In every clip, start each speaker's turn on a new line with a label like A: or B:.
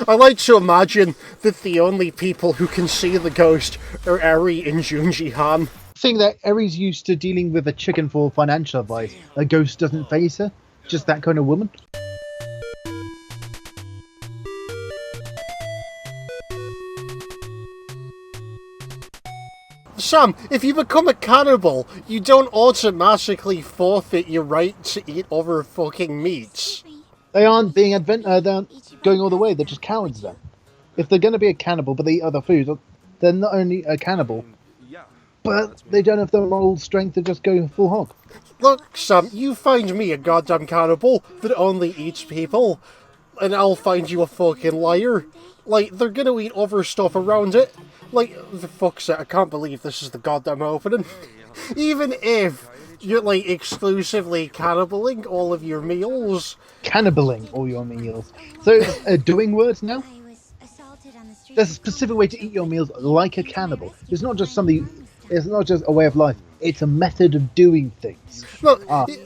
A: I like to imagine that the only people who can see the ghost are Eri and Junji Han.
B: Seeing that Eri's used to dealing with a chicken for financial advice, a ghost doesn't face her. Just that kind of woman.
A: Sam, if you become a cannibal, you don't automatically forfeit your right to eat other fucking meats.
B: They aren't being they aren't going all the way. They're just cowards then. If they're going to be a cannibal but they eat other foods, they're not only a cannibal, but they don't have the moral strength to just go full hog.
A: Look, Sam, you find me a goddamn cannibal that only eats people, and I'll find you a fucking liar. Like, they're gonna eat other stuff around it. Like, for fuck's sake, I can't believe this is the goddamn opening. Even if you're, like, exclusively cannibaling all of your meals.
B: Cannibaling all your meals. So, doing words now? There's a specific way to eat your meals like a cannibal. It's not just a way of life. It's a method of doing things.
A: Look,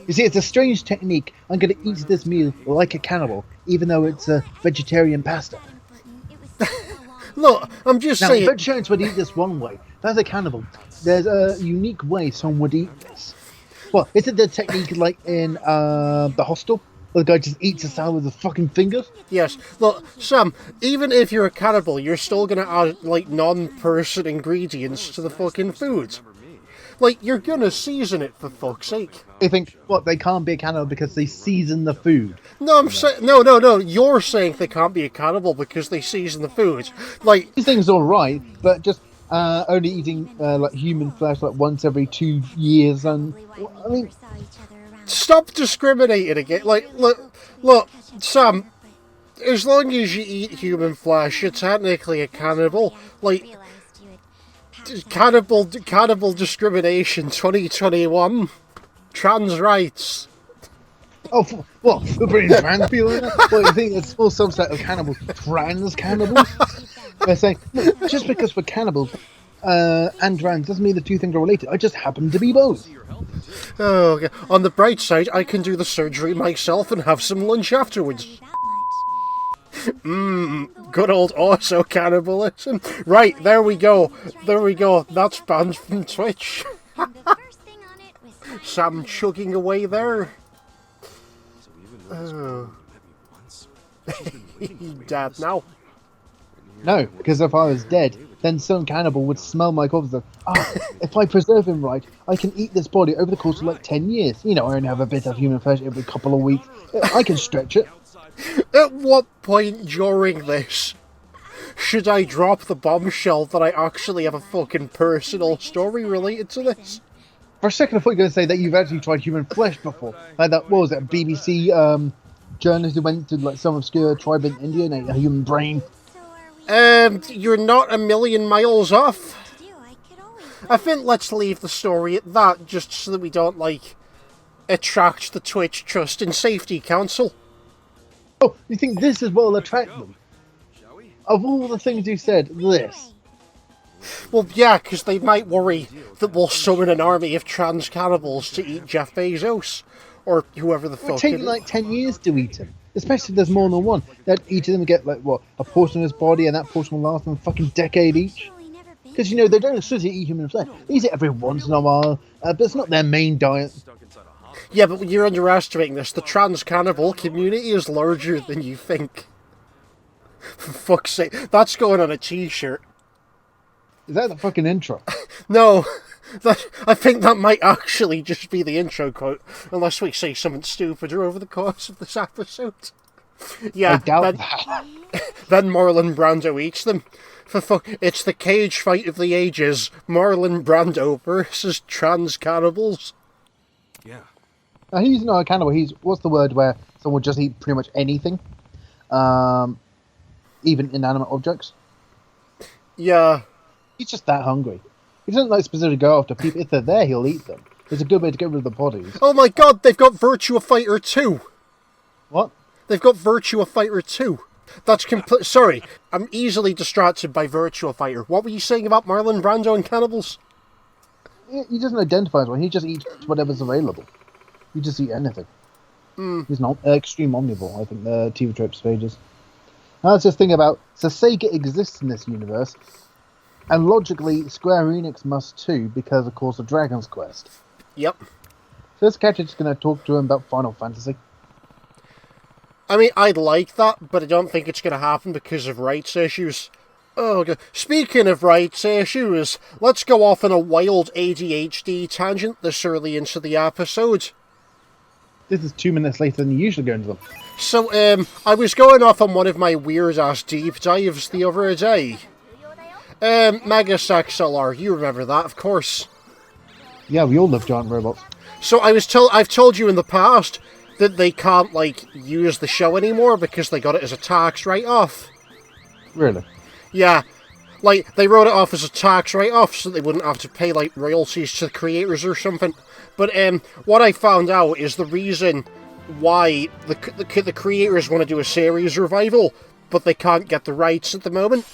B: you see, it's a strange technique. I'm going to eat this meal like a cannibal, even though it's a vegetarian pasta.
A: Look, I'm just saying...
B: vegetarians would eat this one way. That's a cannibal. There's a unique way someone would eat this. Well, is it the technique like in The Hostel? Where the guy just eats a salad with his fucking fingers?
A: Yes. Look, Sam, even if you're a cannibal, you're still gonna add, like, non-person ingredients to the fucking food. Like, you're gonna season it, for fuck's sake.
B: You think, they can't be a cannibal because they season the food?
A: No, I'm saying... No, you're saying they can't be a cannibal because they season the food. Like...
B: These things are alright, but just only eating, like, human flesh, like, once every 2 years, and... I mean...
A: Stop discriminating again. Like, look, Sam, as long as you eat human flesh, you're technically a cannibal. Like... Cannibal discrimination 2021. Trans rights.
B: Oh, what? We're bringing trans people in? Well, you think it's small subset of cannibals, trans cannibals? They're saying, look, just because we're cannibals and trans doesn't mean the two things are related. I just happen to be both.
A: Oh, okay. On the bright side, I can do the surgery myself and have some lunch afterwards. Good old auto cannibalism. Right, there we go. That's banned from Twitch. Sam chugging away there. Oh. He's dead now.
B: No, because if I was dead, then some cannibal would smell my corpse and if I preserve him right, I can eat this body over the course of like 10 years. You know, I only have a bit of human flesh every couple of weeks. I can stretch it.
A: At what point during this should I drop the bombshell that I actually have a fucking personal story related to this?
B: For a second I thought you were going to say that you've actually tried human flesh before. Like that, what was it, a BBC journalist who went to like some obscure tribe in India and ate a human brain?
A: You're not a million miles off. I think let's leave the story at that, just so that we don't, like, attract the Twitch Trust and Safety Council.
B: Oh, you think this is what will attract them? Of all the things you said, this.
A: Well, yeah, because they might worry that we'll summon an army of trans cannibals to eat Jeff Bezos, or whoever the fuck.
B: It'll take like 10 years to eat him. Especially if there's more than one. That each of them get, like, what, a portion of his body, and that portion will last them a fucking decade each. Because, you know, they don't exclusively eat human flesh. They eat it every once in a while, but it's not their main diet.
A: Yeah, but you're underestimating this. The trans cannibal community is larger than you think. For fuck's sake, that's going on a t-shirt.
B: Is that the fucking intro?
A: No, I think that might actually just be the intro quote, unless we say something stupider over the course of this episode. Yeah,
B: I doubt that.
A: Then Marlon Brando eats them. It's the cage fight of the ages. Marlon Brando versus trans cannibals.
C: Yeah.
B: He's not a cannibal. He's, what's the word where someone will just eat pretty much anything? Even inanimate objects.
A: Yeah.
B: He's just that hungry. He doesn't like specifically go after people. If they're there, he'll eat them. It's a good way to get rid of the bodies.
A: Oh my god, they've got Virtua Fighter 2.
B: What?
A: They've got Virtua Fighter 2. That's complete. Sorry, I'm easily distracted by Virtua Fighter. What were you saying about Marlon Brando and cannibals?
B: He doesn't identify as one. He just eats whatever's available. He just eat anything. He's not extreme omnivore. I think the TV Tropes pages. I was just thinking about, so Sega exists in this universe, and logically Square Enix must too, because of course of Dragon's Quest.
A: Yep.
B: So this character just going to talk to him about Final Fantasy.
A: I mean, I'd like that, but I don't think it's going to happen because of rights issues. Oh, God. Speaking of rights issues, let's go off on a wild ADHD tangent this early into the episode.
B: This is 2 minutes later than you usually go into them.
A: So, I was going off on one of my weird-ass deep dives the other day. Megas XLR, you remember that, of course.
B: Yeah, we all love giant robots.
A: So I've told you in the past that they can't, like, use the show anymore because they got it as a tax write-off.
B: Really?
A: Yeah. Like, they wrote it off as a tax write-off so they wouldn't have to pay, like, royalties to the creators or something. But, what I found out is the reason why the creators want to do a series revival, but they can't get the rights at the moment,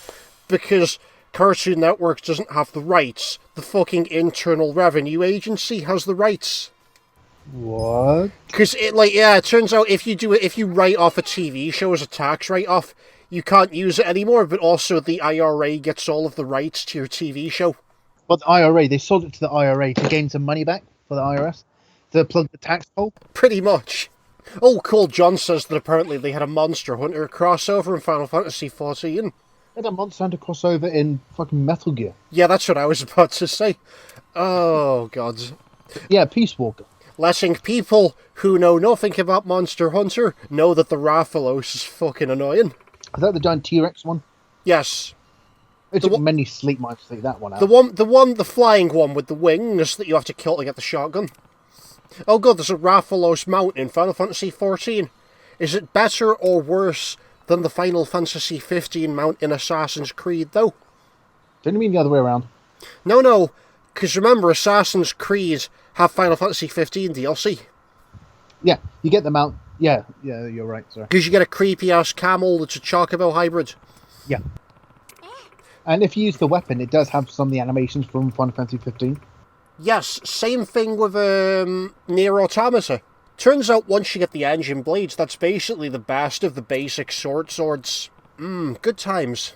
A: because Cartoon Network doesn't have the rights. The fucking Internal Revenue Agency has the rights.
B: What?
A: Because it turns out if you write off a TV show as a tax write-off, you can't use it anymore, but also the IRA gets all of the rights to your TV show.
B: But the IRA, they sold it to the IRA to gain some money back for the IRS? To plug the tax hole?
A: Pretty much. Oh, cool, John says that apparently they had a Monster Hunter crossover in Final Fantasy XIV.
B: They had a Monster Hunter crossover in fucking Metal Gear.
A: Yeah, that's what I was about to say. Oh, God.
B: Yeah, Peace Walker.
A: Letting people who know nothing about Monster Hunter know that the Rathalos is fucking annoying.
B: Is that the giant T-Rex one?
A: Yes.
B: It took many sleep nights to figure that one out.
A: The flying one with the wings that you have to kill to get the shotgun. Oh god, there's a Rathalos mount in Final Fantasy XIV. Is it better or worse than the Final Fantasy XV mount in Assassin's Creed, though?
B: Don't you mean the other way around?
A: No, because remember, Assassin's Creed have Final Fantasy XV DLC.
B: Yeah, you get the mount. Yeah, you're right, sorry.
A: Because you get a creepy-ass camel that's a Chocobo hybrid.
B: Yeah. And if you use the weapon, it does have some of the animations from Final Fantasy 15.
A: Yes, same thing with Nier Automata. Turns out once you get the engine blades, that's basically the best of the basic swords. Good times.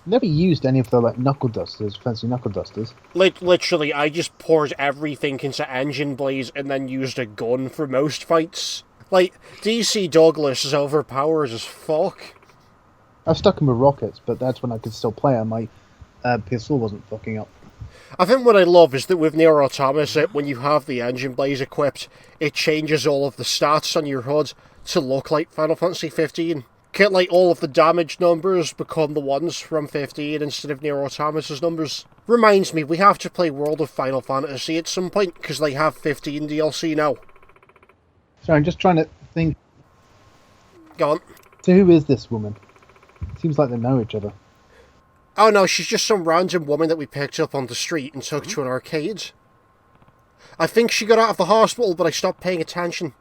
B: Never used any of the knuckle dusters, fancy knuckle dusters.
A: Literally, I just poured everything into engine blades and then used a gun for most fights. Like, DC Douglas is overpowered as fuck.
B: I stuck him with rockets, but that's when I could still play on my PS4 wasn't fucking up.
A: I think what I love is that with Nier Automata, when you have the engine blades equipped, it changes all of the stats on your HUD to look like Final Fantasy 15. Like, all of the damage numbers become the ones from 15 instead of Nier Automata's numbers. Reminds me, we have to play World of Final Fantasy at some point, because they have 15 DLC now.
B: Sorry, I'm just trying to think.
A: Go on.
B: So who is this woman? Seems like they know each other.
A: Oh no, she's just some random woman that we picked up on the street and took to an arcade. I think she got out of the hospital, but I stopped paying attention.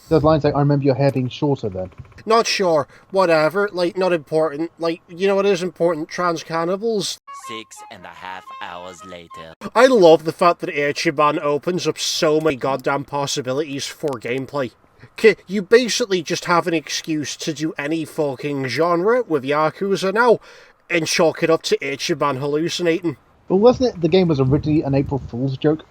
B: Those lines like, I remember your hair being shorter then.
A: Not sure. Whatever. Like, not important. Like, you know what is important? Trans cannibals.
C: 6.5 hours later.
A: I love the fact that Ichiban opens up so many goddamn possibilities for gameplay. You basically just have an excuse to do any fucking genre with Yakuza now, and chalk it up to Ichiban hallucinating.
B: But wasn't it the game was originally an April Fool's joke?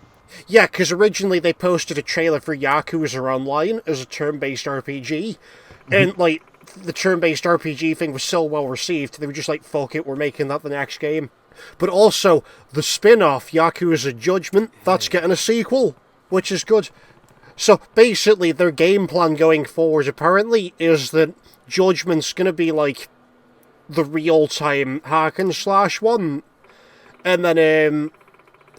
A: Yeah, because originally they posted a trailer for Yakuza Online as a turn-based RPG, and, like, the turn-based RPG thing was so well received, they were just like, fuck it, we're making that the next game. But also, the spin-off, Yakuza Judgment, that's getting a sequel, which is good. So, basically, their game plan going forward, apparently, is that Judgment's gonna be, like, the real-time hack-and-slash one, and then,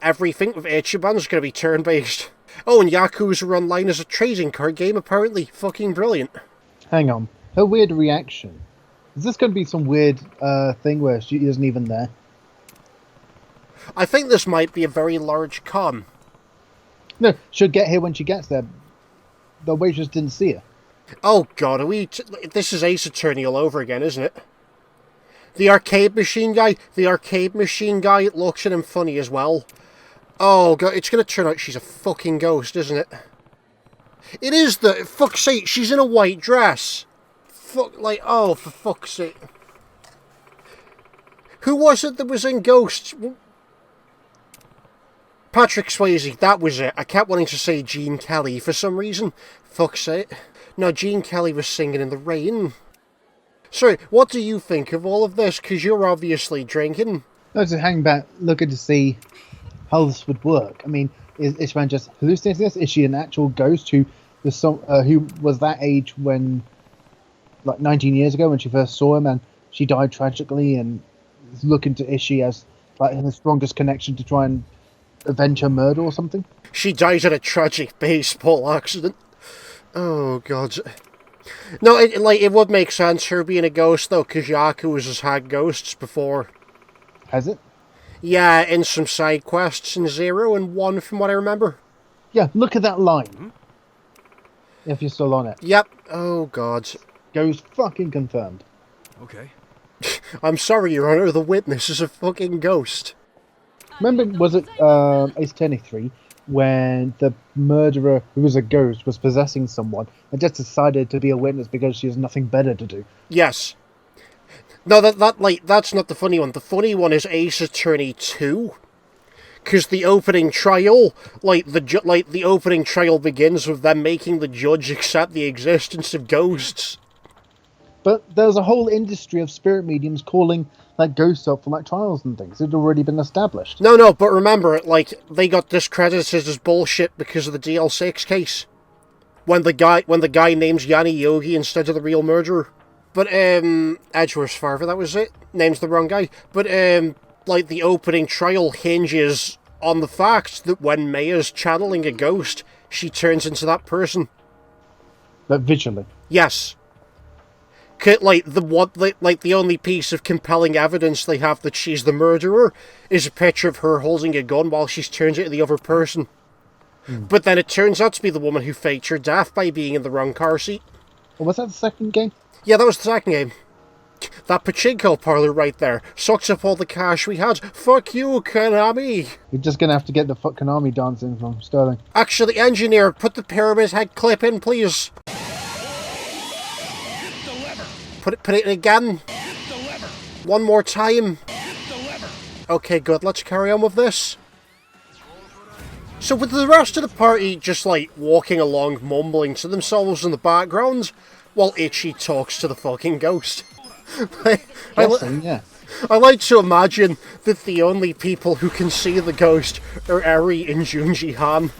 A: everything with Ichiban's gonna be turn-based. Oh, and Yakuza Online is a trading card game, apparently. Fucking brilliant.
B: Hang on. Her weird reaction. Is this going to be some weird thing where she isn't even there?
A: I think this might be a very large con.
B: No, she'll get here when she gets there. The waitress didn't see her.
A: Oh god, are we... this is Ace Attorney all over again, isn't it? The arcade machine guy looks at him funny as well. Oh god, it's going to turn out she's a fucking ghost, isn't it? It is the... fuck's sake, she's in a white dress. Oh, for fuck's sake. Who was it that was in Ghost? Patrick Swayze, that was it. I kept wanting to say Gene Kelly for some reason. Fuck's sake. No, Gene Kelly was singing in the rain. Sorry, what do you think of all of this? Because you're obviously drinking.
B: I was just hanging back, looking to see how this would work. I mean, is Ishman just hallucinating this? Is she an actual ghost who was that age when, like 19 years ago, when she first saw him, and she died tragically, and is looking to Ishii as like the strongest connection to try and avenge her murder or something?
A: She died in a tragic baseball accident. Oh, God. No, it would make sense her being a ghost, though, because Yakuza's had ghosts before.
B: Has it?
A: Yeah, in some side quests in 0 and 1, from what I remember.
B: Yeah, look at that line. If you're still on it.
A: Yep. Oh, God.
B: Ghost fucking confirmed.
D: Okay.
A: I'm sorry, Your Honor, the witness is a fucking ghost.
B: Remember, was it Ace Attorney 3, when the murderer, who was a ghost, was possessing someone and just decided to be a witness because she has nothing better to do?
A: Yes. No, that's not the funny one. The funny one is Ace Attorney 2. Because the opening trial, the opening trial begins with them making the judge accept the existence of ghosts.
B: But there's a whole industry of spirit mediums calling like ghosts up for like trials and things. It had already been established.
A: No, but remember, they got discredited as bullshit because of the DL6 case. When the guy names Yanni Yogi instead of the real murderer. But Edgeworth's father, that was it. Name's the wrong guy. But the opening trial hinges on the fact that when Maya's channeling a ghost, she turns into that person.
B: But visually.
A: Yes. The only piece of compelling evidence they have that she's the murderer is a picture of her holding a gun while she's turned it to the other person. But then it turns out to be the woman who faked her death by being in the wrong car seat.
B: Well, was that the second game?
A: Yeah, that was the second game. That pachinko parlor right there sucks up all the cash we had. Fuck you, Konami.
B: You're just gonna have to get the fuck Konami dance in from Sterling.
A: Actually, engineer, put the pyramid head clip in, please. Put it in again. One more time. Okay, good. Let's carry on with this. So with the rest of the party just walking along, mumbling to themselves in the background, while Ichi talks to the fucking ghost. I like to imagine that the only people who can see the ghost are Eri and Junji Han.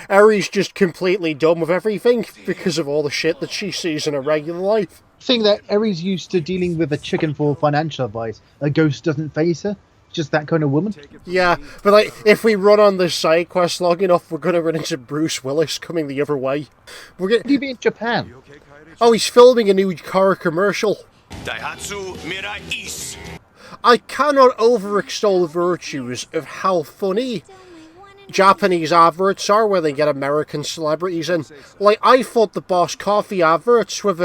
A: Eri's just completely dumb with everything because of all the shit that she sees in her regular life.
B: Seeing that Eri's used to dealing with a chicken for financial advice, a ghost doesn't face her. Just that kind of woman.
A: Yeah, but if we run on this side quest long enough, we're gonna run into Bruce Willis coming the other way.
B: Would he be in Japan?
A: Oh, he's filming a new car commercial.
D: Daihatsu Mirai East.
A: I cannot overextol the virtues of how funny Japanese adverts are where they get American celebrities in. I thought the Boss Coffee adverts with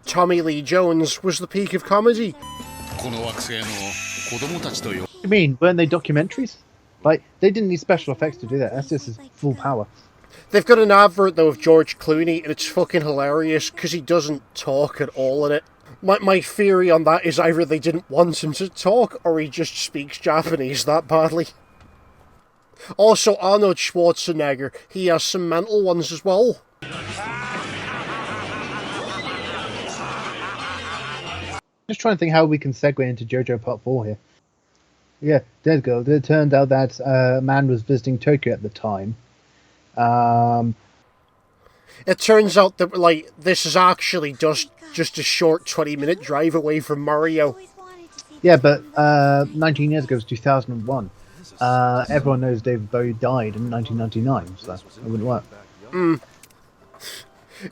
A: Tommy Lee Jones was the peak of comedy.
B: You mean, weren't they documentaries? They didn't need special effects to do that. That's just his full power.
A: They've got an advert, though, of George Clooney, and it's fucking hilarious, because he doesn't talk at all in it. My theory on that is either they didn't want him to talk, or he just speaks Japanese that badly. Also, Arnold Schwarzenegger, he has some mental ones as well.
B: Just trying to think how we can segue into JoJo Part 4 here. Yeah, Dead Girl. It turned out that a man was visiting Tokyo at the time.
A: It turns out that, this is actually just a short 20-minute drive away from Mario.
B: Yeah, but 19 years ago was 2001. Everyone knows David Bowie died in 1999, so it wouldn't work.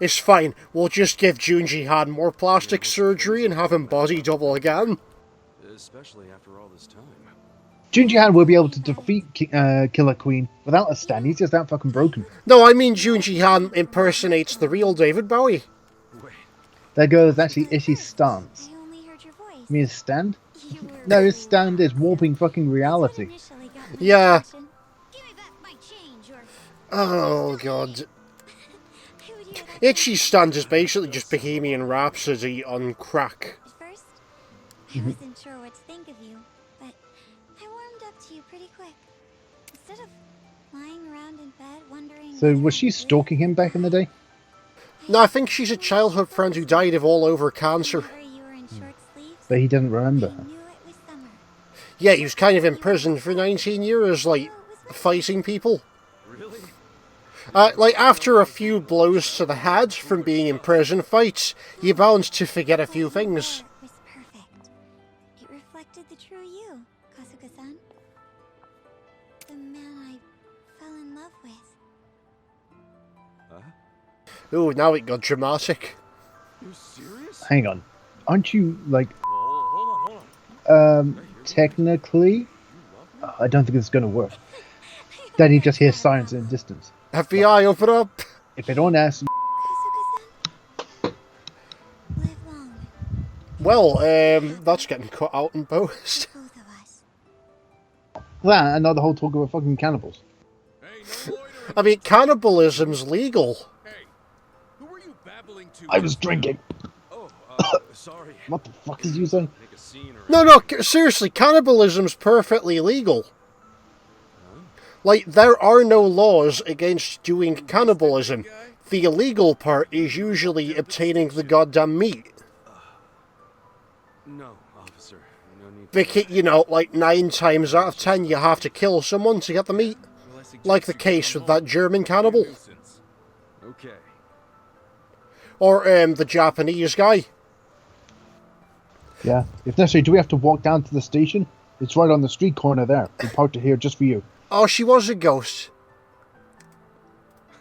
A: It's fine. We'll just give Junji Han more plastic surgery and have him body double again.
D: Especially after all this time.
B: Junji Han will be able to defeat Killer Queen without a stand. He's just that fucking broken.
A: No, I mean Junji Han impersonates the real David Bowie.
B: There goes actually Ishii's stance. You mean his stand? No, his stand is warping fucking reality.
A: Yeah. Oh, God. Itchy's stand is basically just Bohemian Rhapsody on crack.
E: At first, I wasn't sure what to think of you, but I warmed up to you pretty quick. Instead of lying around in bed wondering...
B: So was she stalking him back in the day?
A: No, I think she's a childhood friend who died of all-over cancer.
E: You were in short sleeves,
B: But he didn't remember
E: I
B: her.
E: knew it was summer.
A: Yeah, he was kind of imprisoned for 19 years, like, fighting people.
D: Really?
A: Like, after a few blows to the head from being in prison fights, you're bound to forget a few things.
E: It was perfect. It reflected the true you, Kasuga-san. The man I fell in love with.
A: Ooh, now it got dramatic.
D: You serious?
B: Hang on. Aren't you, like,
D: Hold on.
B: technically? I don't think it's going to work. Then he just hears silence in the distance.
A: FBI, open up!
B: If they don't ask,
E: Kasuga-san? Live long,
A: Well, that's getting cut out in post.
E: both of us.
B: that and not the whole talk about fucking cannibals.
D: Hey, no loitering.
A: I mean, cannibalism's legal.
D: Hey, who were you babbling to?
B: I was drinking.
D: Oh, sorry.
B: What the fuck is you saying?
D: Make a scene or...
A: No, seriously, cannibalism's perfectly legal. Like, there are no laws against doing cannibalism. The illegal part is usually obtaining the goddamn meat.
D: No, officer. No need to...
A: Because, you know, like 9 times out of 10 you have to kill someone to get the meat.
D: Well, I suggest
A: Like the
D: you
A: case
D: go
A: with that
D: home.
A: German cannibal.
D: Nuisance. Okay.
A: Or, the Japanese guy.
B: Yeah. If necessary, do we have to walk down to the station? It's right on the street corner there. We parked it here just for you.
A: Oh, she was a ghost.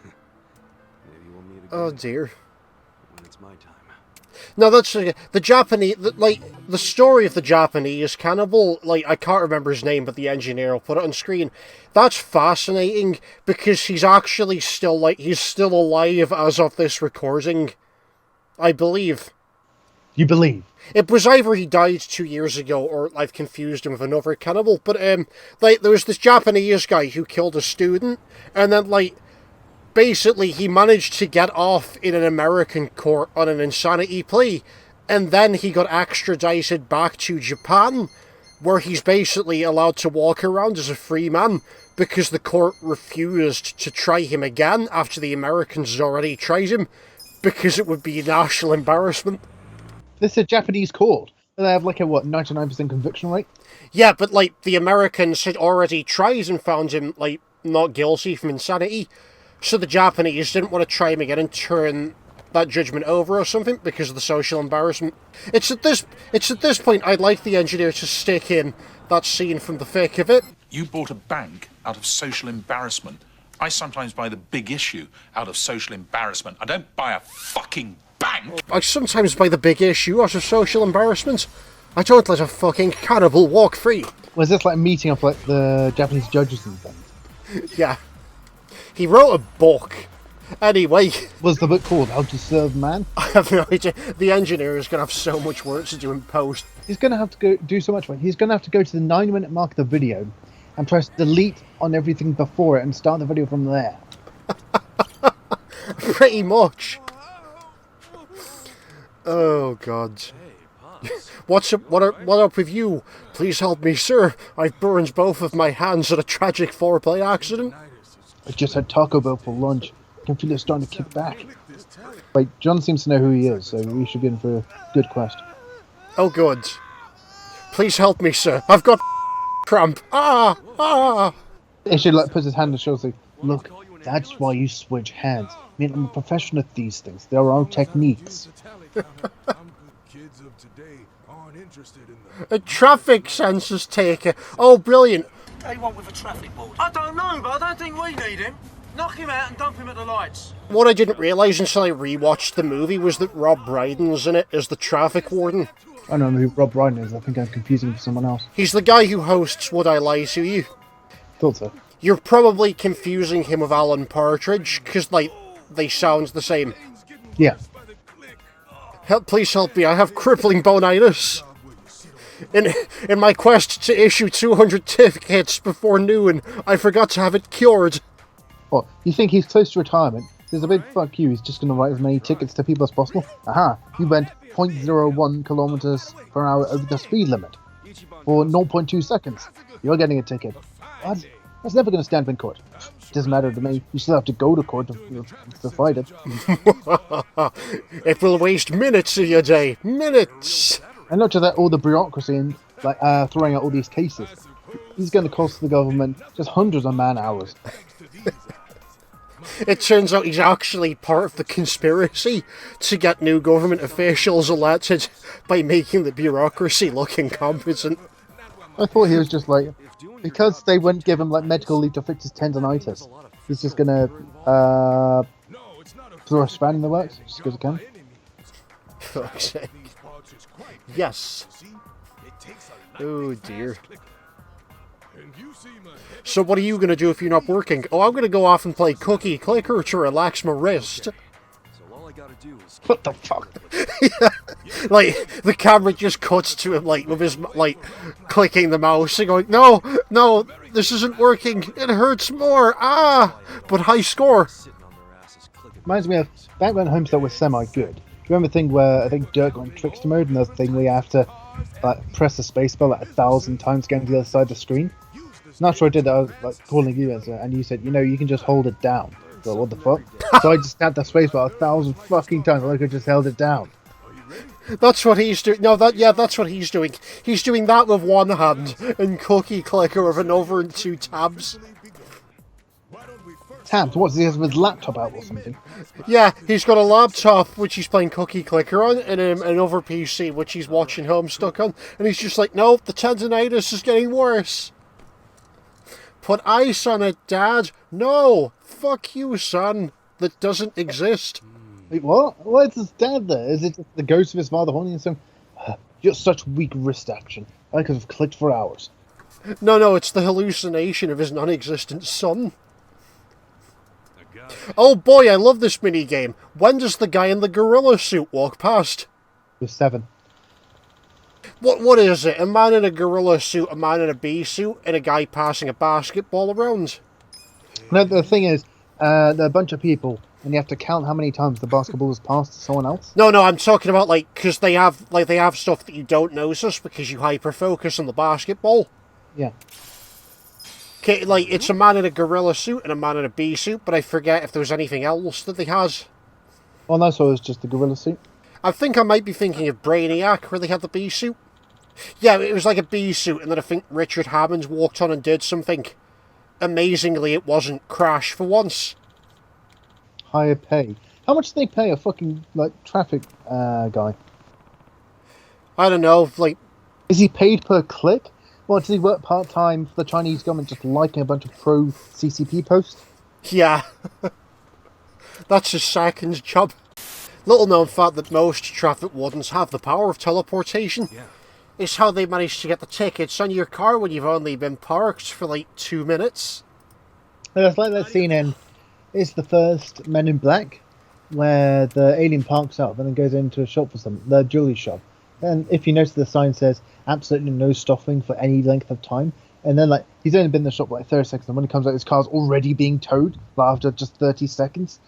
D: Maybe we'll meet again
A: Oh dear.
D: when it's my time.
A: No, that's the Japanese. Like the story of the Japanese cannibal. Like I can't remember his name, but the engineer will put it on screen. That's fascinating because he's actually still he's still alive as of this recording, I believe.
B: You believe?
A: It was either he died 2 years ago or I've confused him with another cannibal. But like there was this Japanese guy who killed a student, and then basically he managed to get off in an American court on an insanity plea, and then he got extradited back to Japan, where he's basically allowed to walk around as a free man because the court refused to try him again after the Americans had already tried him because it would be a national embarrassment.
B: This is a Japanese court. And they have 99% conviction rate?
A: Yeah, but the Americans had already tried and found him not guilty from insanity. So the Japanese didn't want to try him again and turn that judgment over or something because of the social embarrassment. It's at this point I'd like the engineer to stick in that scene from the thick of it.
F: You bought a bank out of social embarrassment. I sometimes buy the big issue out of social embarrassment. I don't buy a fucking bank.
A: I sometimes buy the big issue out of social embarrassment. I don't let a fucking cannibal walk free.
B: Was this like a meeting of the Japanese judges and things?
A: Yeah. He wrote a book. Anyway,
B: Was the book called How to Serve Man?
A: I have no idea. The engineer is going to have so much work to do in post.
B: He's going to have to go do so much work. He's going to have to go to the 9-minute mark of the video and press delete on everything before it and start the video from there.
A: Pretty much. Oh, God. What up with you? Please help me, sir. I've burned both of my hands in a tragic foreplay accident.
B: I just had Taco Bell for lunch. I can feel it starting to kick back. Wait, John seems to know who he is, so we should be in for a good quest.
A: Oh, good. Please help me, sir. I've got cramp. Ah!
B: He should puts his hand on the shoulder and say, look, that's why you switch hands. I mean, I'm a professional at these things. There are techniques.
D: Kids of today aren't interested in
A: A traffic census taker. Oh, brilliant.
G: They want with a traffic board. I don't know, but I don't think we need him. Knock him out and dump him at the lights.
A: What I didn't realise until I rewatched the movie was that Rob Brydon's in it as the traffic warden.
B: I don't know who Rob Brydon is. I think I'm confusing him for someone else.
A: He's the guy who hosts Would I Lie to You?
B: Thought so.
A: You're probably confusing him with Alan Partridge, because, they sound the same.
B: Yeah.
A: Please help me, I have crippling bonitis. In my quest to issue 200 tickets before noon, I forgot to have it cured.
B: Well, you think he's close to retirement, There's a big fuck you. He's just going to write as many tickets to people as possible. Aha! You went 0.01 kilometers per hour over the speed limit for 0.2 seconds. You're getting a ticket. What? That's never going to stand up in court. Doesn't matter to me. You still have to go to court to fight it.
A: It will waste minutes of your day. Minutes!
B: And not just that, all the bureaucracy and throwing out all these cases. He's going to cost the government just hundreds of man-hours.
A: It turns out he's actually part of the conspiracy to get new government officials elected by making the bureaucracy look incompetent.
B: I thought he was just like, because they wouldn't give him like medical leave to fix his tendonitis, he's just gonna throw a span in the works just because he can.
A: Fuck's sake. Yes. Oh dear. So what are you going to do if you're not working? Oh, I'm going to go off and play Cookie Clicker to relax my wrist.
B: What the fuck?
A: Like, the camera just cuts to him, like, with his, like, clicking the mouse and going, no, no, this isn't working, it hurts more, but high score.
B: Reminds me of back when Homestead was semi-good. Do you remember the thing where I think Dirk went trickster mode and the thing where you have to press the spacebar like 1,000 times getting to the other side of the screen? Not sure I did that. I was like calling you and you said, you can just hold it down. So what the fuck? So I just tapped the spacebar 1,000 fucking times. I could just held it down.
A: That's what he's doing. No, that's what he's doing. He's doing that with one hand and Cookie Clicker with another and two tabs.
B: Tabs? What's he has with his laptop out or something?
A: Yeah, he's got a laptop which he's playing Cookie Clicker on, and another PC which he's watching Homestuck on, and he's just like, nope, the tendonitis is getting worse. Put ice on it, Dad. No, fuck you, son. That doesn't exist.
B: Wait, what? Why is his dad there? Is it just the ghost of his father haunting him? You're such weak wrist action. I could have clicked for hours.
A: No, it's the hallucination of his non-existent son. Oh boy, I love this minigame. When does the guy in the gorilla suit walk past?
B: It was 7.
A: What is it? A man in a gorilla suit, a man in a bee suit, and a guy passing a basketball around?
B: No, the thing is, there are a bunch of people, and you have to count how many times the basketball is passed to someone else.
A: No, I'm talking about, like, because they have stuff that you don't notice because you hyper-focus on the basketball.
B: Yeah.
A: Okay, like, it's a man in a gorilla suit and a man in a bee suit, but I forget if there was anything else that they had.
B: Well, no, so it was just the gorilla suit.
A: I think I might be thinking of Brainiac, where they had the bee suit. Yeah, it was like a bee suit, and then I think Richard Hammond walked on and did something. Amazingly, it wasn't Crash for once.
B: Higher pay. How much do they pay a fucking, traffic guy?
A: I don't know, like...
B: Is he paid per click? Well, does he work part-time for the Chinese government just liking a bunch of pro-CCP posts?
A: Yeah. That's his second job. Little known fact that most traffic wardens have the power of teleportation. Yeah. It's how they manage to get the tickets on your car when you've only been parked for like 2 minutes.
B: It's like that scene in... It's the first Men in Black, where the alien parks up and then goes into a shop for something, the jewelry shop. And if you notice, the sign says absolutely no stopping for any length of time. And then, he's only been in the shop for 30 seconds, and when he comes out, his car's already being towed after just 30 seconds.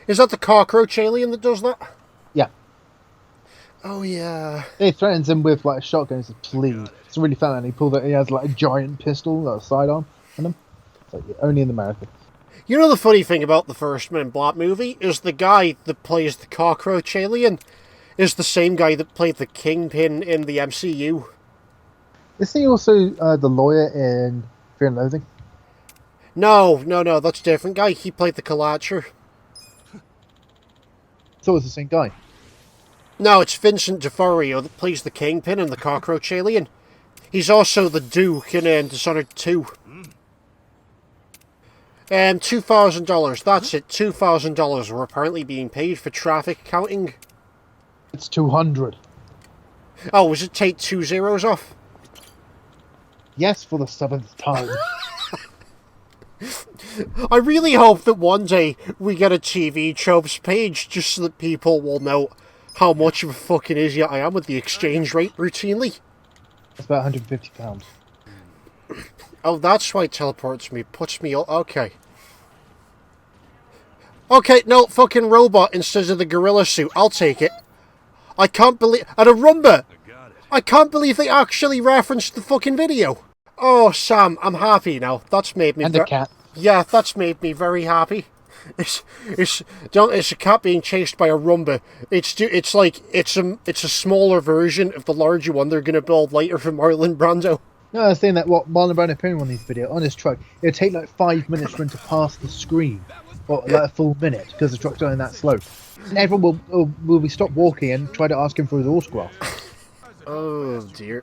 A: Is that the cockroach alien that does that?
B: Yeah.
A: Oh, yeah.
B: He threatens him with, a shotgun. He says, please. It's really fun, and he has, a giant pistol, a sidearm on him. It's only in America.
A: You know the funny thing about the first Men in Black movie is the guy that plays the cockroach alien is the same guy that played the Kingpin in the MCU.
B: Isn't he also the lawyer in Fear and Loathing?
A: No, that's a different guy. He played the Collateral.
B: So it's the same guy?
A: No, it's Vincent D'Onofrio that plays the Kingpin and the cockroach alien. He's also the Duke in Dishonored 2. $2,000, that's it. $2,000 were apparently being paid for traffic counting.
B: It's 200.
A: Oh, was it take 2 zeros off?
B: Yes, for the 7th time.
A: I really hope that one day we get a TV tropes page just so that people will know how much of a fucking idiot I am with the exchange rate routinely.
B: It's about £150.
A: Oh, that's why it teleports me. Puts me... Okay. Okay, no, fucking robot instead of the gorilla suit. I'll take it. I can't believe... And a Roomba! I can't believe they actually referenced the fucking video. Oh, Sam, I'm happy now. That's made me...
B: And a cat.
A: Yeah, that's made me very happy. It's a cat being chased by a Roomba. It's a smaller version of the larger one they're going to build later for Marlon Brando.
B: No, I was saying that what Marlon Brando appearing on these videos on his truck, it would take like 5 minutes for him to pass the screen, or like a full minute because the truck's going that slow. And everyone will be stop walking and try to ask him for his autograph.
A: Oh dear.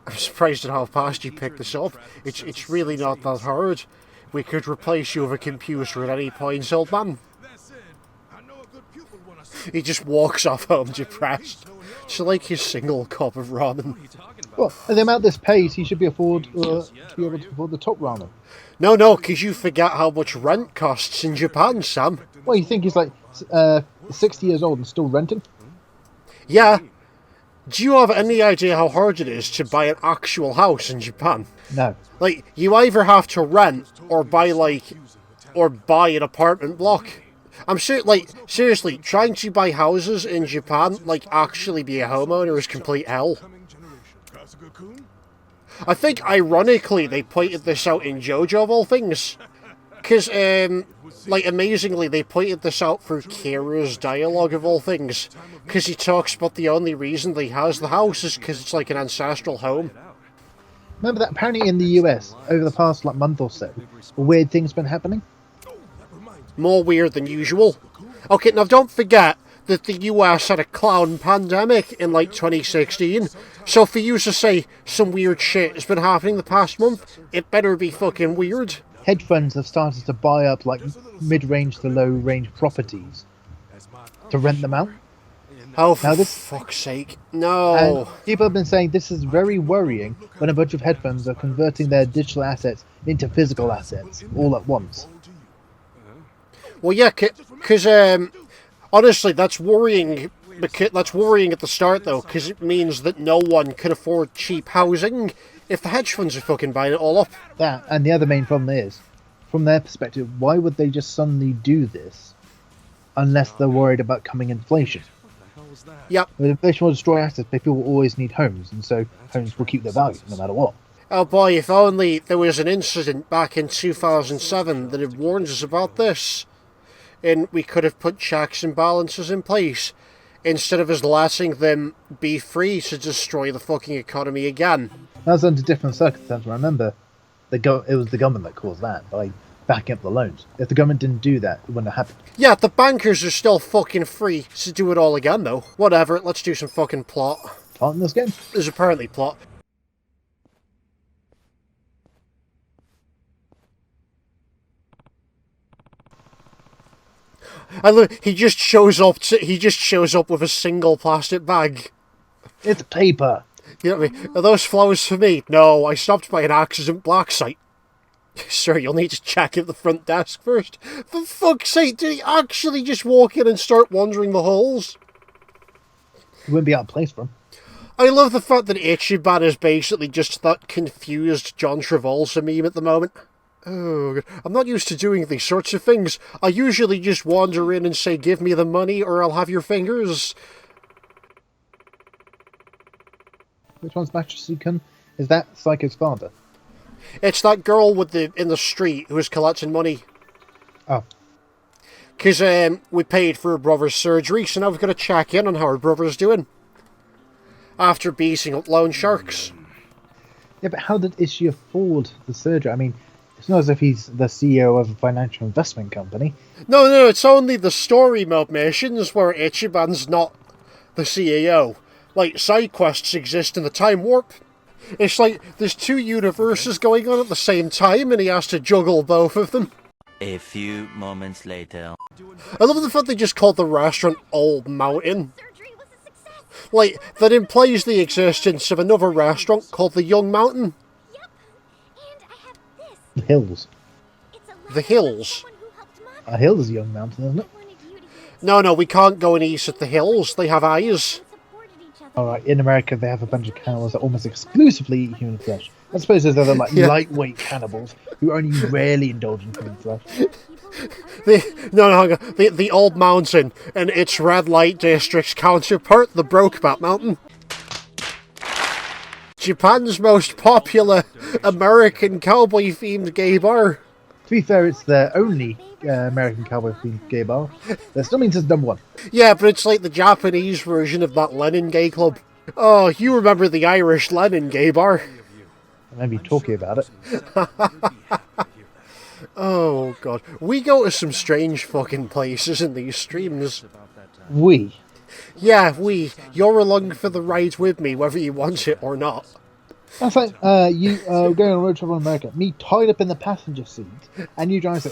A: I'm surprised at how fast you picked this up. It's really not that hard. We could replace you with a computer at any point, old man. He just walks off home depressed. It's like his single cup of ramen.
B: Well, at the amount this pays, he should be to be able to afford the top ramen.
A: No, because you forget how much rent costs in Japan, Sam.
B: Well, you think he's like 60 years old and still renting?
A: Yeah. Do you have any idea how hard it is to buy an actual house in Japan?
B: No.
A: Like, you either have to rent or buy an apartment block. I'm sure, like, seriously, trying to buy houses in Japan, like, actually be a homeowner is complete hell. I think, ironically, they pointed this out in JoJo of all things. Because, like, amazingly, they pointed this out through Kira's dialogue of all things. Because he talks about the only reason they has the house is because it's like an ancestral home.
B: Remember that apparently in the US, over the past like month or so, weird things been happening?
A: More weird than usual. Okay, now don't forget that the US had a clown pandemic in like 2016. So for you to say some weird shit has been happening the past month, it better be fucking weird.
B: Hedge funds have started to buy up like mid-range to low-range properties to rent them out.
A: Oh, for fuck's sake. No.
B: And people have been saying this is very worrying when a bunch of hedge funds are converting their digital assets into physical assets all at once.
A: Well, yeah, because honestly, that's worrying. That's worrying at the start, though, because it means that no one can afford cheap housing if the hedge funds are fucking buying it all up.
B: That, and the other main problem is, from their perspective, why would they just suddenly do this unless they're worried about coming inflation?
A: Yep.
B: If inflation will destroy assets, people will always need homes, and so homes will keep their value no matter what.
A: Oh boy, if only there was an incident back in 2007 that had warned us about this, and we could have put checks and balances in place, instead of us letting them be free to destroy the fucking economy again.
B: That was under different circumstances. Remember, it was the government that caused that by backing up the loans. If the government didn't do that, it wouldn't have happened.
A: Yeah, the bankers are still fucking free to do it all again, though. Whatever, let's do some fucking plot.
B: Plot in this game?
A: There's apparently plot. And look, he just shows up with a single plastic bag.
B: It's paper.
A: You know what I mean? Are those flowers for me? No, I stopped by an accident black site. Sir, you'll need to check at the front desk first. For fuck's sake, did he actually just walk in and start wandering the halls?
B: You wouldn't be out of place for him.
A: I love the fact that Ichiban is basically just that confused John Travolta meme at the moment. Oh, God. I'm not used to doing these sorts of things. I usually just wander in and say, give me the money or I'll have your fingers.
B: Which one's Machisu-kun? Is that Psycho's father?
A: It's that girl in the street who was collecting money.
B: Oh.
A: Because we paid for her brother's surgery, so now we've got to check in on how her brother's doing. After beating up loan sharks.
B: Yeah, but how did Ishii afford the surgery? I mean, it's not as if he's the CEO of a financial investment company.
A: No, it's only the story mode missions where Ichiban's not the CEO. Like, side quests exist in the time warp. It's like there's two universes going on at the same time and he has to juggle both of them.
C: A few moments later.
A: I love the fact they just called the restaurant Old Mountain. Like, that implies the existence of another restaurant called the Young Mountain.
B: The Hills.
A: The Hills?
B: A hill is a young mountain, isn't it?
A: No, we can't go and eat at the Hills. They have eyes.
B: Alright, in America they have a bunch of cannibals that almost exclusively eat human flesh. I suppose there's other like lightweight cannibals who only rarely indulge in human flesh.
A: The old mountain and its red light district's counterpart, the Brokeback Mountain. Japan's most popular American cowboy-themed gay bar.
B: To be fair, it's their only American cowboy-themed gay bar. That still means it's number one.
A: Yeah, but it's like the Japanese version of that Lenin gay club. Oh, you remember the Irish Lenin gay bar?
B: I remember you talking about it.
A: Oh, God. We go to some strange fucking places in these streams.
B: We.
A: Yeah, we. You're along for the ride with me, whether you want it or not.
B: That's like you going on a road trip in America. Me tied up in the passenger seat, and you guys say,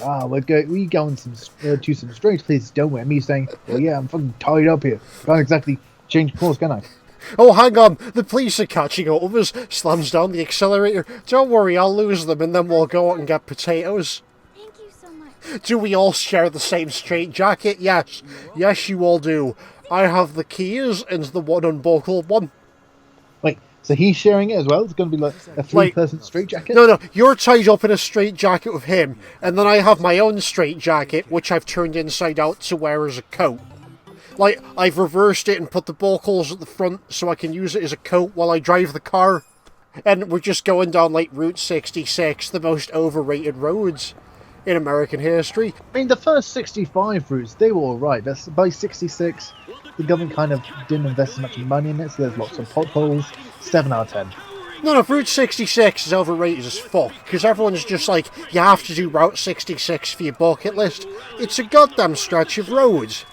B: we go on to some strange places, don't we? And me saying, well, yeah, I'm fucking tied up here. Can't exactly change course, can I?
A: Oh, hang on. The police are catching up with us. Slams down the accelerator. Don't worry, I'll lose them, and then we'll go out and get potatoes.
E: Thank you so much.
A: Do we all share the same straitjacket? Yes. Yes, you all do. I have the keys and the one unbuckled one.
B: Wait, so he's sharing it as well? It's going to be like a three-person straitjacket?
A: No, you're tied up in a straitjacket with him, and then I have my own straitjacket, which I've turned inside out to wear as a coat. Like, I've reversed it and put the buckles at the front so I can use it as a coat while I drive the car. And we're just going down, like, Route 66, the most overrated roads in American history.
B: I mean, the first 65 routes, they were alright. By 66, the government kind of didn't invest as much money in it, so there's lots of potholes. 7 out of 10.
A: No, Route 66 is overrated as fuck, because everyone's just like, you have to do Route 66 for your bucket list. It's a goddamn stretch of roads.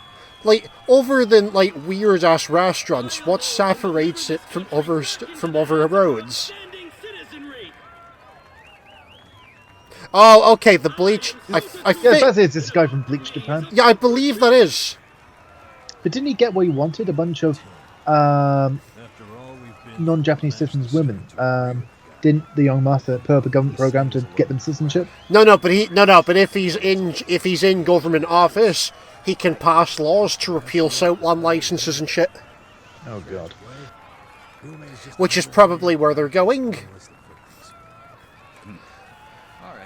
A: Like, other than, like, weird-ass restaurants, what separates it from other roads? Oh, okay, the Bleach...
B: It's this guy from Bleach Japan.
A: Yeah, I believe that is.
B: But didn't he get what he wanted? A bunch of non-Japanese citizens women. Didn't the young master put up a government program to get them citizenship?
A: But if he's in government office, he can pass laws to repeal Southland licenses and shit.
B: Oh god.
A: Which is probably where they're going.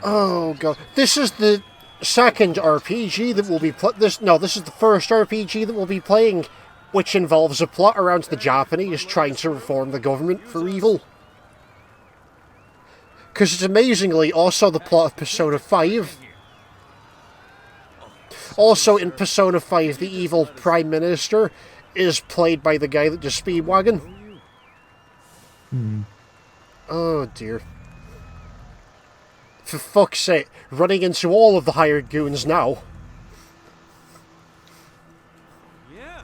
A: Oh god. This is the second RPG that we'll be this is the first RPG that we'll be playing, which involves a plot around the Japanese trying to reform the government for evil. Because it's amazingly also the plot of Persona 5. Also in Persona 5, the evil Prime Minister is played by the guy that does Speedwagon. Oh dear. For fuck's sake, running into all of the hired goons now.
D: Yeah,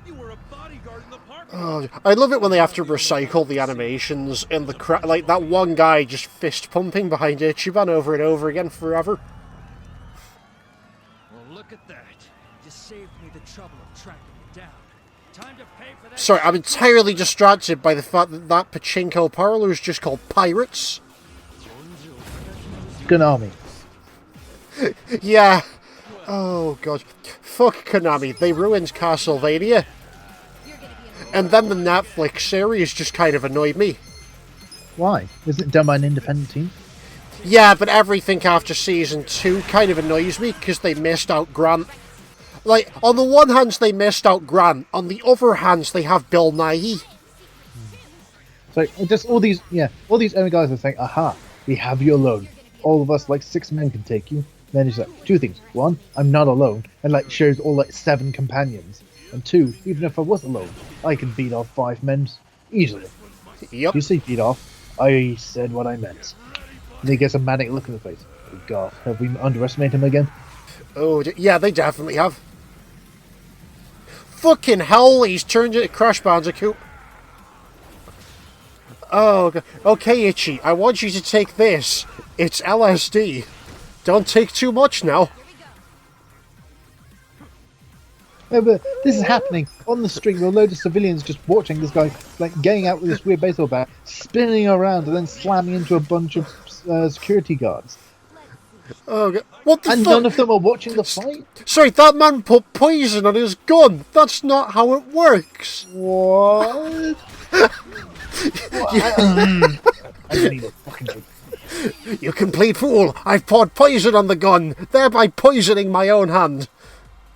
D: you were a bodyguard in the park.
A: Oh, I love it when they have to recycle the animations in the like that one guy just fist pumping behind Ichiban over and over again forever.
H: Well, look at that. You saved me the trouble of tracking it down. Time to pay for that.
A: Sorry, I'm entirely distracted by the fact that pachinko parlor is just called Pirates.
B: Konami.
A: Yeah. Oh god. Fuck Konami. They ruined Castlevania. And then the Netflix series just kind of annoyed me.
B: Why? Isn't it done by an independent team?
A: Yeah, but everything after Season 2 kind of annoys me because they missed out Grant. Like, on the one hand, they missed out Grant. On the other hand, they have Bill Nighy.
B: So, just all these enemy guys are saying, aha, we have you alone. All of us, like 6 men, can take you. Then he's like, 2 things. 1, I'm not alone. And like shows all like 7 companions. And 2, even if I was alone, I can beat off 5 men easily.
A: Yep.
B: You say beat off, I said what I meant. And he gets a manic look in the face. Oh god, have we underestimated him again?
A: Oh, yeah, they definitely have. Fucking hell, he's turned into Crash Bandicoot. Oh, okay, Itchy, I want you to take this. It's LSD. Don't take too much now.
B: Yeah, but this is happening on the street with a load of civilians just watching this guy, like, getting out with this weird baseball bat, spinning around, and then slamming into a bunch of security guards.
A: Oh, God. What the
B: fuck? And none of them are watching the fight?
A: Sorry, that man put poison on his gun. That's not how it works.
B: What? I need a fucking
A: You complete fool! I've poured poison on the gun, thereby poisoning my own hand.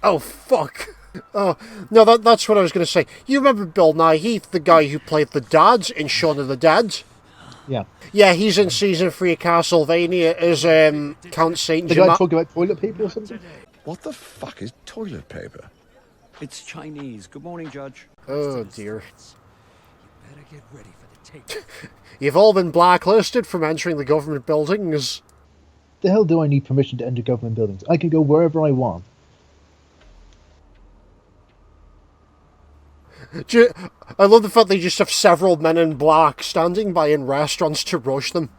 A: Oh, fuck. Oh, no, that's what I was going to say. You remember Bill Nighy, the guy who played the dad in Shaun of the Dead?
B: Yeah.
A: Yeah, he's in season 3 of Castlevania as Count Saint
B: The guy talking about toilet paper or something?
D: What the fuck is toilet paper?
H: It's Chinese. Good morning, Judge.
A: Oh, dear.
H: Better get ready for the tape.
A: You've all been blacklisted from entering the government buildings.
B: The hell do I need permission to enter government buildings? I can go wherever I want.
A: I love the fact they just have several men in black standing by in restaurants to rush them.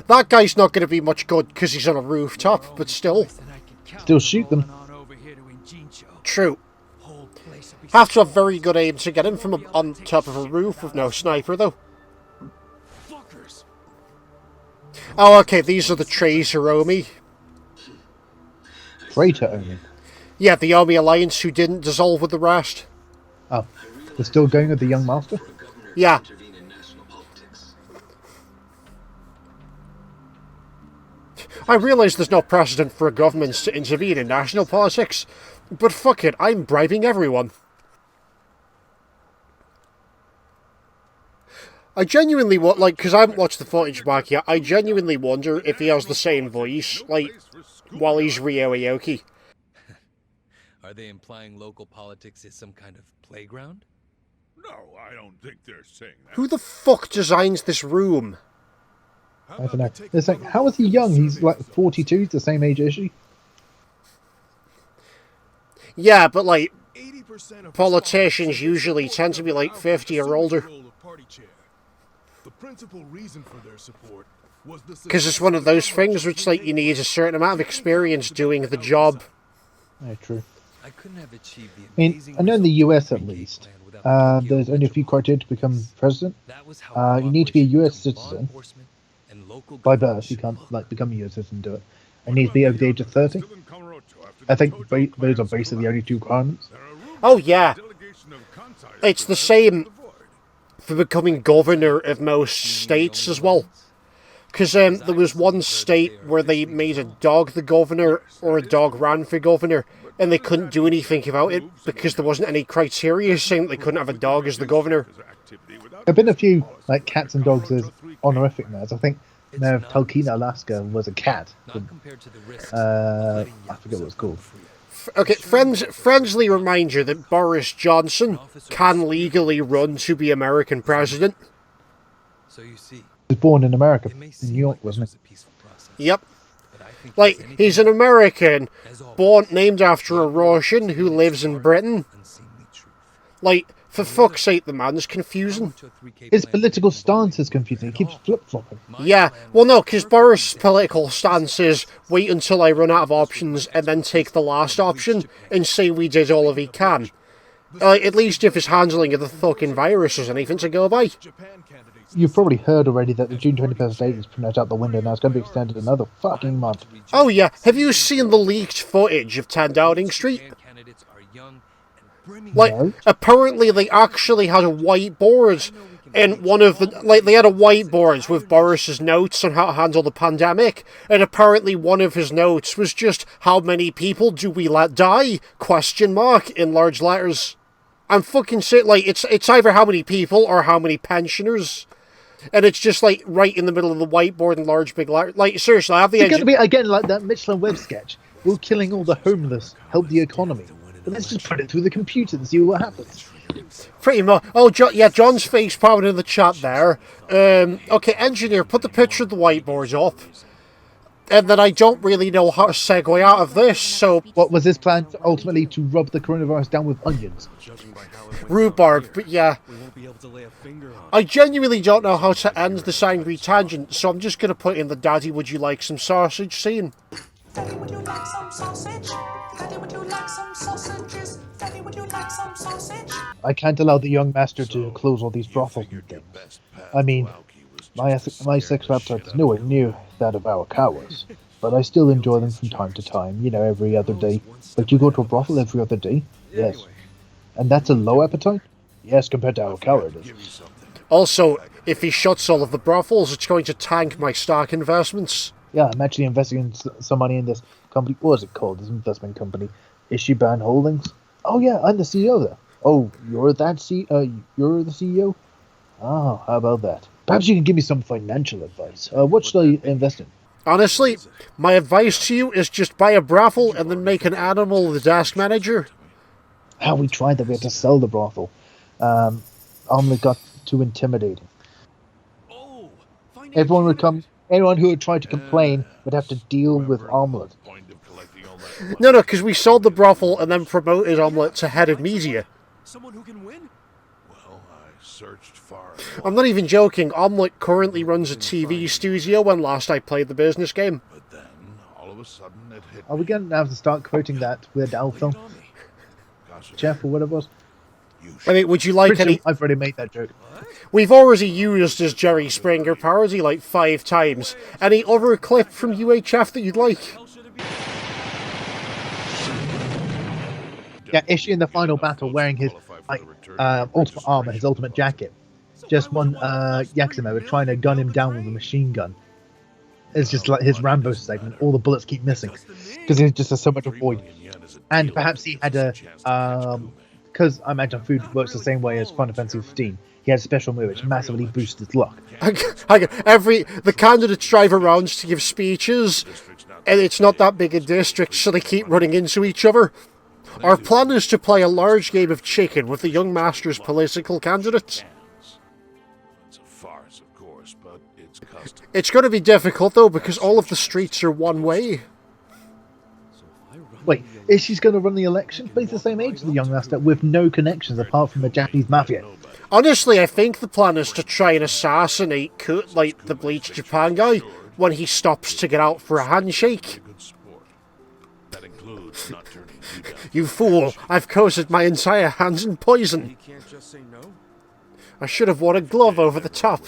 A: That guy's not going to be much good because he's on a rooftop, but still.
B: Still shoot them.
A: True. Have to have very good aim to get him from on top of a roof with no sniper, though. Oh, okay, these are the Tracer Omi.
B: Traitor Omi?
A: Yeah, the Omi Alliance who didn't dissolve with the rest.
B: Oh, they're still going with the young master?
A: Yeah. I realise there's no precedent for governments to intervene in national politics, but fuck it, I'm bribing everyone. I genuinely because I haven't watched the footage back yet, I genuinely wonder if he has the same voice, while he's Ryo Aoki.
I: Are they implying local politics is some kind of playground?
D: No, I don't think they're saying that.
A: Who the fuck designs this room?
B: I don't know. It's like, how is he young? He's like 42, he's the same age as she.
A: Yeah, but politicians usually tend to be 50 or older.
D: The principal reason for their support was
A: because it's one of those things which you need a certain amount of experience doing the job.
B: Yeah, true.
I: I couldn't have achieved the
B: amazing I know in the US at least, there's only a few criteria to become president. You need to be a US citizen by birth. You can't become a US citizen and do it. And you need to be over the age of 30. I think those are basically the only two requirements.
A: Oh yeah, it's the same for becoming governor of most states as well. Because there was one state where they made a dog the governor, or a dog ran for governor, and they couldn't do anything about it because there wasn't any criteria saying that they couldn't have a dog as the governor.
B: There have been a few cats and dogs as honorific mayors. I think Mayor of Talkeetna, Alaska was a cat. I forget what it's called.
A: Okay, friendly reminder that Boris Johnson can legally run to be American president.
I: So you see,
B: he was born in America, in New York, wasn't he?
A: Yep. He's an American, named after a Russian who lives in Britain. For fuck's sake, the man's confusing.
B: His political stance is confusing. He keeps flip-flopping.
A: Yeah, well no, because Boris' political stance is wait until I run out of options and then take the last option and say we did all of he can. At least if his handling of the fucking virus is anything to go by.
B: You've probably heard already that the June 21st date is pretty much out the window now. It's going to be extended another fucking month.
A: Oh yeah, have you seen the leaked footage of 10 Downing Street?
B: No.
A: Apparently they actually had a whiteboard, and one of the, they had a whiteboard with Boris's notes on how to handle the pandemic, and apparently one of his notes was just, how many people do we let die? ? In large letters. I'm fucking sick, it's either how many people or how many pensioners. And it's just right in the middle of the whiteboard in large big letters. Seriously, I have the
B: It's going to be again like that Michelin Web sketch. We're killing all the homeless, help the economy. But let's just put it through the computer and see what happens.
A: Pretty much. Oh, John's face popping in the chat there. Okay, engineer, put the picture of the whiteboard up. And then I don't really know how to segue out of this, so...
B: What was his plan ultimately to rub the coronavirus down with onions?
A: Rhubarb, but yeah. I genuinely don't know how to end this angry tangent, so I'm just going to put in the Daddy Would You Like Some Sausage scene.
J: Daddy, would you like some sausage? Daddy, would you like some sausages? Daddy, would you like some sausage?
B: I can't allow the young master to close all these brothels and things. I mean, my sexual appetite is nowhere near that of our cowards, but I still enjoy them from time to time, every other day. But you go to a brothel every other day? Yes. And that's a low appetite? Yes, compared to our cowardice.
A: Also, if he shuts all of the brothels, it's going to tank my stock investments.
B: Yeah, I'm actually investing in some money in this company. What is it called? This investment company, Ishiban Holdings. Oh yeah, I'm the CEO there. Oh, you're the CEO. Oh, how about that? Perhaps you can give me some financial advice. What should I invest in?
A: Honestly, my advice to you is just buy a brothel and then make an animal the desk manager.
B: How we tried that we had to sell the brothel. Omelette got too intimidating. Everyone would come. Anyone who would try to complain would have to deal with Omelette.
A: No, because we sold the brothel and then promoted Omelette to head of media.
H: Someone who can win?
D: Well, I searched far.
A: I'm not even joking. Omelette currently runs a TV studio when last I played the business game.
D: But then, all of a sudden, it hit.
B: Are we going to have to start quoting that Weird Al film? Jeff or whatever it was?
A: I mean, would you like any...
B: I've already made that joke.
A: We've already used his Jerry Springer parody like 5 times. Any other clip from UHF that you'd like?
B: Yeah, Ishii in the final battle wearing his ultimate armor, his ultimate jacket. Just one Yakuza member trying to gun him down with a machine gun. It's just like his Rambo segment. All the bullets keep missing because he just has so much avoid. And perhaps he had a because I imagine food works the same way as Final Fantasy 15. He had a special move which massively boosts his luck.
A: The candidates drive around to give speeches, and it's not that big a district, so they keep running into each other. Our plan is to play a large game of chicken with the young master's political candidates.
D: It's a farce, of course, but it's custom.
A: It's going to be difficult, though, because all of the streets are one way.
B: Wait, Ishii's going to run the election? But he's the same age as the young master with no connections apart from the Japanese mafia.
A: Honestly, I think the plan is to try and assassinate Kurt, like the Bleach Japan guy, when he stops to get out for a handshake.
D: That includes not turning you down.
A: You fool, I've coated my entire hands in poison.
H: He can't just say no?
A: I should have worn a glove over the top.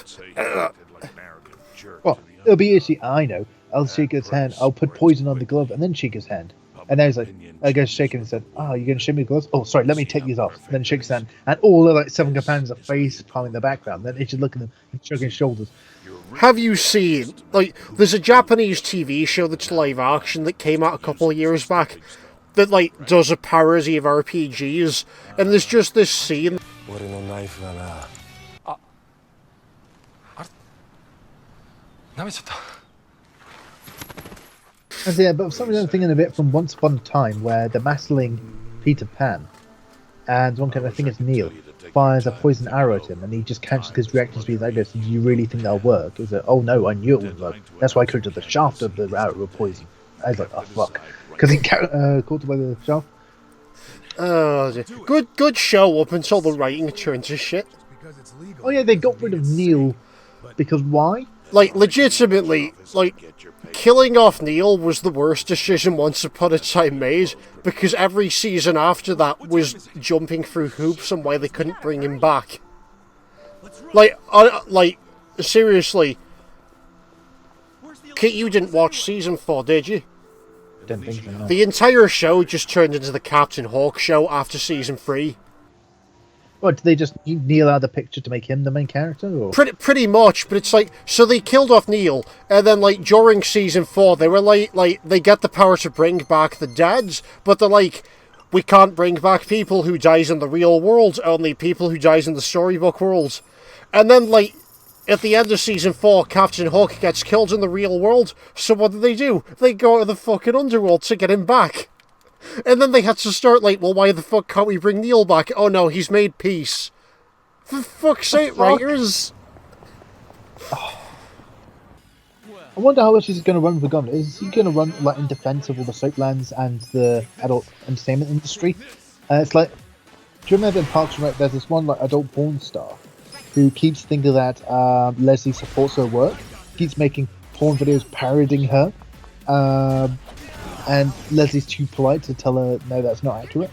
B: Well, it'll be Ishii, I know. I'll shake his hand, I'll put poison on the glove, and then shake his hand. And then he's like, I go shake him and said, oh, you're going to shake me gloves? Oh, sorry, let me take these off. And then shakes his hand, and all the 7 companions are face palming in the background. Then Ishii looking at him and shrugging his shoulders.
A: Have you seen, there's a Japanese TV show that's live action that came out a couple of years back that, does a parody of RPGs, and there's just this scene.
B: And yeah, but something I'm thinking a bit from Once Upon a Time, where the masterling Peter Pan, and one kind of, I think it's Neil, fires a poison arrow at him, and he just catches his reaction speed like this. Do you really think that'll work? Is it? Oh no, I knew it would work. That's why I created the shaft of the arrow with poison. I was like, oh fuck, because he caught by the shaft.
A: Oh, good show up until the writing turned to shit.
B: Oh yeah, they got rid of Neil because why?
A: Legitimately, killing off Neil was the worst decision Once Upon a Time made, because every season after that was jumping through hoops on why they couldn't bring him back. Seriously. Kit, you didn't watch season 4, did you?
B: Didn't think so, no.
A: The entire show just turned into the Captain Hawk show after season 3.
B: What, did they just Neil out of the picture to make him the main character? Or?
A: Pretty much, but it's so they killed off Neil, and then during season 4 they were they get the power to bring back the dead, but they're we can't bring back people who dies in the real world, only people who dies in the storybook world. And then at the end of season 4, Captain Hook gets killed in the real world, so what do? They go to the fucking underworld to get him back. And then they had to start well, why the fuck can't we bring Neil back? Oh no, he's made peace. For fuck's sake, writers!
B: I wonder how much he's going to run for government. Is he going to run in defense of all the soaplands and the adult entertainment industry? It's do you remember in Parks and Rec, there's this one adult porn star who keeps thinking that Leslie supports her work, keeps making porn videos parodying her, and Leslie's too polite to tell her, no, that's not accurate.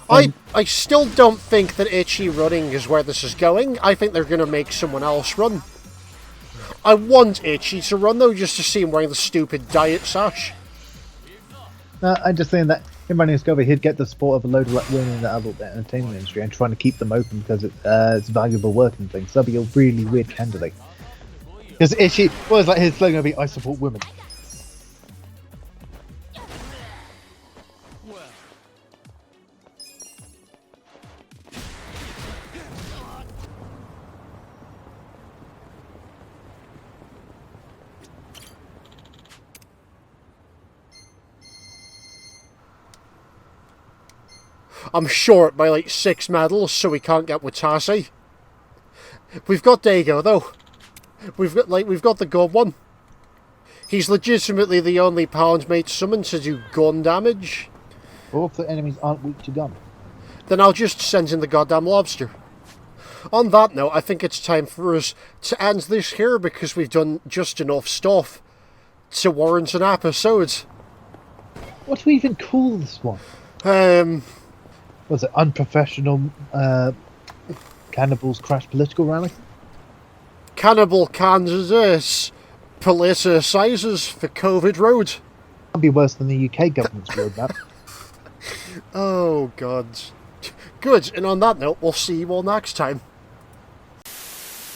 A: I still don't think that Itchy running is where this is going. I think they're going to make someone else run. I want Itchy to run, though, just to see him wearing the stupid diet sash.
B: I'm just saying that Him running Discovery, he'd get the support of a load of like women in the adult entertainment industry and trying to keep them open because it's valuable work and things. That'd be a really weird candidate. Because like his slogan would be, "I support women."
A: I'm short by like 6 medals, so we can't get with Tassi. We've got Dago though. We've got the good one. He's legitimately the only pound mate summoned to do gun damage.
B: Or if the enemies aren't weak to gun.
A: Then I'll just send in the goddamn lobster. On that note, I think it's time for us to end this here because we've done just enough stuff to warrant an episode.
B: What do we even call this one? Was it unprofessional cannibals crash political rally?
A: Cannibal candidates politicizes for COVID road.
B: That'd be worse than the UK government's roadmap.
A: Oh god. Good, and on that note, we'll see you all next time.